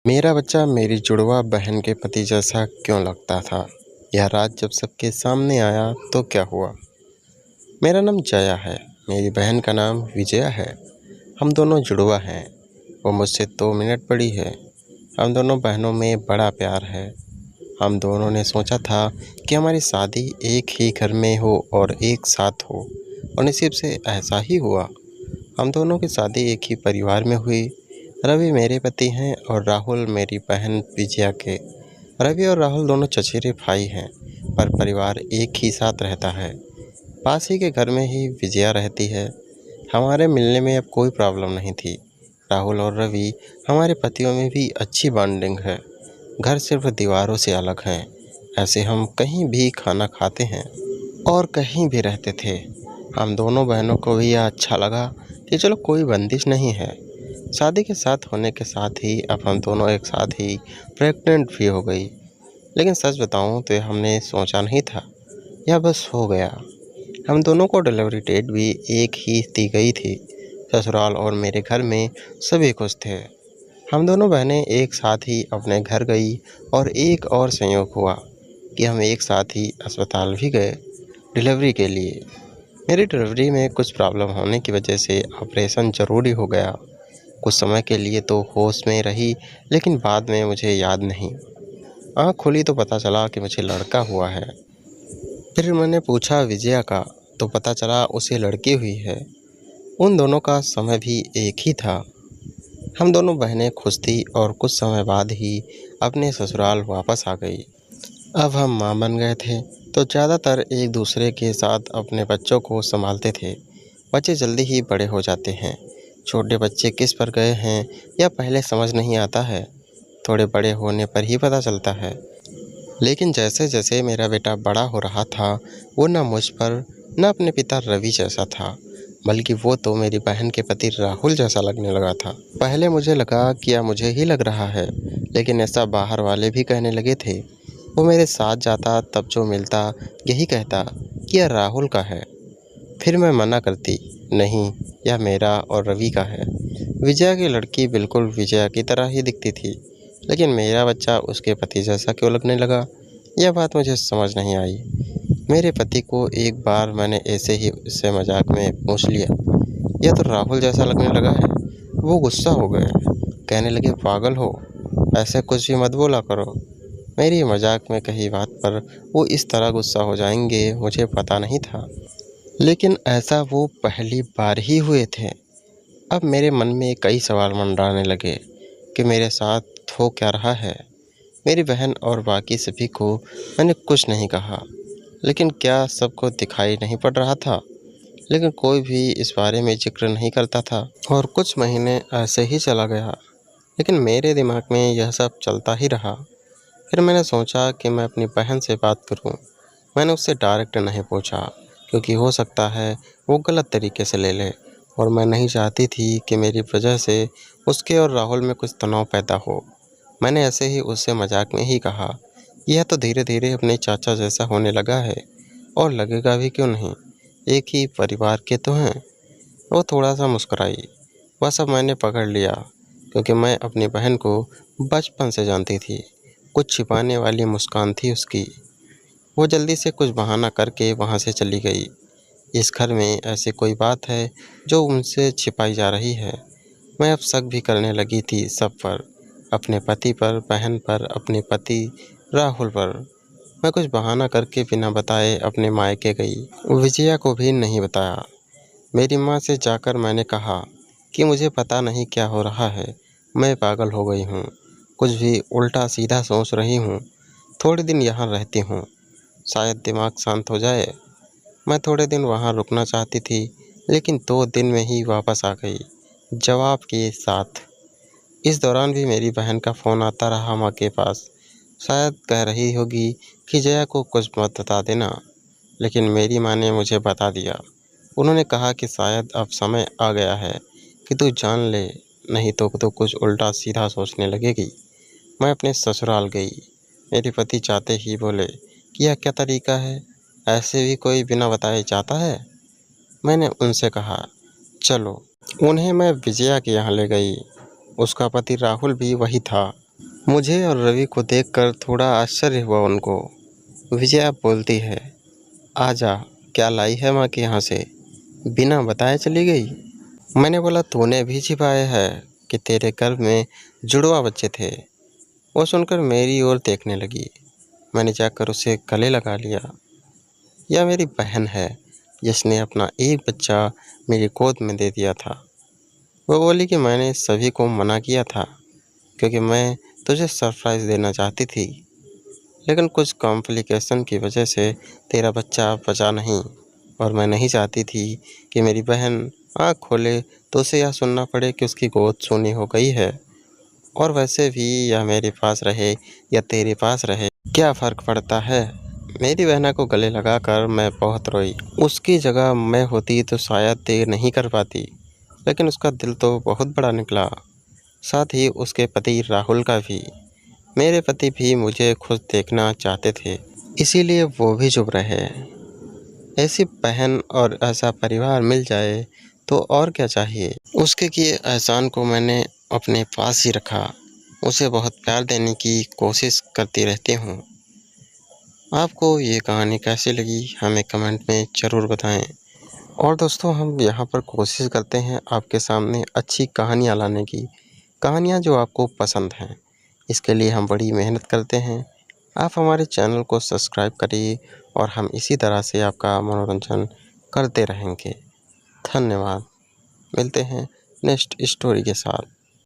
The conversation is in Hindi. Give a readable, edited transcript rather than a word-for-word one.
मेरा बच्चा मेरी जुड़वा बहन के पति जैसा क्यों लगता था? यह राज जब सबके सामने आया तो क्या हुआ? मेरा नाम जया है। मेरी बहन का नाम विजया है। हम दोनों जुड़वा हैं। वो मुझसे 2 मिनट बड़ी है। हम दोनों बहनों में बड़ा प्यार है। हम दोनों ने सोचा था कि हमारी शादी एक ही घर में हो और एक साथ हो, और नसीब से ऐसा ही हुआ। हम दोनों की शादी एक ही परिवार में हुई। रवि मेरे पति हैं और राहुल मेरी बहन विजया के। रवि और राहुल दोनों चचेरे भाई हैं, पर परिवार एक ही साथ रहता है। पास ही के घर में ही विजया रहती है। हमारे मिलने में अब कोई प्रॉब्लम नहीं थी। राहुल और रवि हमारे पतियों में भी अच्छी बॉन्डिंग है। घर सिर्फ दीवारों से अलग हैं। ऐसे हम कहीं भी खाना खाते हैं और कहीं भी रहते थे। हम दोनों बहनों को भी यह अच्छा लगा कि चलो कोई बंदिश नहीं है। शादी के साथ होने के साथ ही अब हम दोनों एक साथ ही प्रेग्नेंट भी हो गई। लेकिन सच बताऊं तो यह हमने सोचा नहीं था, यह बस हो गया। हम दोनों को डिलीवरी डेट भी एक ही दी गई थी। ससुराल और मेरे घर में सभी खुश थे। हम दोनों बहनें एक साथ ही अपने घर गई और एक और संयोग हुआ कि हम एक साथ ही अस्पताल भी गए डिलीवरी के लिए। मेरी डिलीवरी में कुछ प्रॉब्लम होने की वजह से ऑपरेशन ज़रूरी हो गया। कुछ समय के लिए तो होश में रही, लेकिन बाद में मुझे याद नहीं। आँख खुली तो पता चला कि मुझे लड़का हुआ है। फिर मैंने पूछा विजया का, तो पता चला उसे लड़की हुई है। उन दोनों का समय भी एक ही था। हम दोनों बहनें खुश थी और कुछ समय बाद ही अपने ससुराल वापस आ गई। अब हम माँ बन गए थे तो ज़्यादातर एक दूसरे के साथ अपने बच्चों को संभालते थे। बच्चे जल्दी ही बड़े हो जाते हैं। छोटे बच्चे किस पर गए हैं या पहले समझ नहीं आता है, थोड़े बड़े होने पर ही पता चलता है। लेकिन जैसे जैसे मेरा बेटा बड़ा हो रहा था, वो न मुझ पर न अपने पिता रवि जैसा था, बल्कि वो तो मेरी बहन के पति राहुल जैसा लगने लगा था। पहले मुझे लगा कि यह मुझे ही लग रहा है, लेकिन ऐसा बाहर वाले भी कहने लगे थे। वो मेरे साथ जाता तब जो मिलता यही कहता कि यह राहुल का है। फिर मैं मना करती, नहीं, यह मेरा और रवि का है। विजया की लड़की बिल्कुल विजया की तरह ही दिखती थी, लेकिन मेरा बच्चा उसके पति जैसा क्यों लगने लगा, यह बात मुझे समझ नहीं आई। मेरे पति को एक बार मैंने ऐसे ही उससे मजाक में पूछ लिया, यह तो राहुल जैसा लगने लगा है। वो गुस्सा हो गए, कहने लगे पागल हो, ऐसे कुछ भी मत बोला करो। मेरी मजाक में कही बात पर वो इस तरह गुस्सा हो जाएंगे मुझे पता नहीं था, लेकिन ऐसा वो पहली बार ही हुए थे। अब मेरे मन में कई सवाल मंडराने लगे कि मेरे साथ हो क्या रहा है। मेरी बहन और बाकी सभी को मैंने कुछ नहीं कहा, लेकिन क्या सबको दिखाई नहीं पड़ रहा था? लेकिन कोई भी इस बारे में जिक्र नहीं करता था और कुछ महीने ऐसे ही चला गया। लेकिन मेरे दिमाग में यह सब चलता ही रहा। फिर मैंने सोचा कि मैं अपनी बहन से बात करूं। मैंने उससे डायरेक्ट नहीं पूछा, क्योंकि हो सकता है वो गलत तरीके से ले ले, और मैं नहीं चाहती थी कि मेरी वजह से उसके और राहुल में कुछ तनाव पैदा हो। मैंने ऐसे ही उससे मजाक में ही कहा, यह तो धीरे धीरे अपने चाचा जैसा होने लगा है, और लगेगा भी क्यों नहीं, एक ही परिवार के तो हैं। वो थोड़ा सा मुस्कुराई। वह सब मैंने पकड़ लिया, क्योंकि मैं अपनी बहन को बचपन से जानती थी। कुछ छिपाने वाली मुस्कान थी उसकी। वो जल्दी से कुछ बहाना करके वहाँ से चली गई। इस घर में ऐसी कोई बात है जो उनसे छिपाई जा रही है। मैं अब शक भी करने लगी थी सब पर, अपने पति पर, बहन पर, अपने पति राहुल पर। मैं कुछ बहाना करके बिना बताए अपने मायके गई। विजया को भी नहीं बताया। मेरी माँ से जाकर मैंने कहा कि मुझे पता नहीं क्या हो रहा है, मैं पागल हो गई हूँ, कुछ भी उल्टा सीधा सोच रही हूँ। थोड़े दिन यहाँ रहती हूँ, शायद दिमाग शांत हो जाए। मैं थोड़े दिन वहाँ रुकना चाहती थी, लेकिन 2 दिन में ही वापस आ गई, जवाब के साथ। इस दौरान भी मेरी बहन का फ़ोन आता रहा माँ के पास। शायद कह रही होगी कि जया को कुछ मत बता देना, लेकिन मेरी माँ ने मुझे बता दिया। उन्होंने कहा कि शायद अब समय आ गया है कि तू जान ले, नहीं तो कुछ उल्टा सीधा सोचने लगेगी। मैं अपने ससुराल गई। मेरे पति चाहते ही बोले कि यह क्या तरीका है, ऐसे भी कोई बिना बताए जाता है। मैंने उनसे कहा चलो। उन्हें मैं विजया के यहाँ ले गई। उसका पति राहुल भी वही था। मुझे और रवि को देखकर थोड़ा आश्चर्य हुआ उनको। विजया बोलती है, आजा, क्या लाई है माँ के यहाँ से, बिना बताए चली गई। मैंने बोला, तूने भी छिपाया है कि तेरे गर्भ में जुड़वा बच्चे थे। वो सुनकर मेरी ओर देखने लगी। मैंने जाकर उसे गले लगा लिया। यह मेरी बहन है जिसने अपना एक बच्चा मेरी गोद में दे दिया था। वो बोली कि मैंने सभी को मना किया था क्योंकि मैं तुझे सरप्राइज़ देना चाहती थी, लेकिन कुछ कॉम्प्लिकेशन की वजह से तेरा बच्चा बचा नहीं, और मैं नहीं चाहती थी कि मेरी बहन आँख खोले तो उसे यह सुनना पड़े कि उसकी गोद सूनी हो गई है। और वैसे भी यह मेरे पास रहे या तेरे पास रहे, क्या फ़र्क पड़ता है। मेरी बहना को गले लगाकर मैं बहुत रोई। उसकी जगह मैं होती तो शायद देर नहीं कर पाती, लेकिन उसका दिल तो बहुत बड़ा निकला, साथ ही उसके पति राहुल का भी। मेरे पति भी मुझे खुश देखना चाहते थे, इसीलिए वो भी चुप रहे। ऐसी बहन और ऐसा परिवार मिल जाए तो और क्या चाहिए। उसके किए एहसान को मैंने अपने पास ही रखा। उसे बहुत प्यार देने की कोशिश करती रहती हूँ। आपको ये कहानी कैसी लगी हमें कमेंट में ज़रूर बताएं। और दोस्तों, हम यहाँ पर कोशिश करते हैं आपके सामने अच्छी कहानियाँ लाने की, कहानियाँ जो आपको पसंद हैं। इसके लिए हम बड़ी मेहनत करते हैं। आप हमारे चैनल को सब्सक्राइब करिए और हम इसी तरह से आपका मनोरंजन करते रहेंगे। धन्यवाद। मिलते हैं नेक्स्ट स्टोरी के साथ।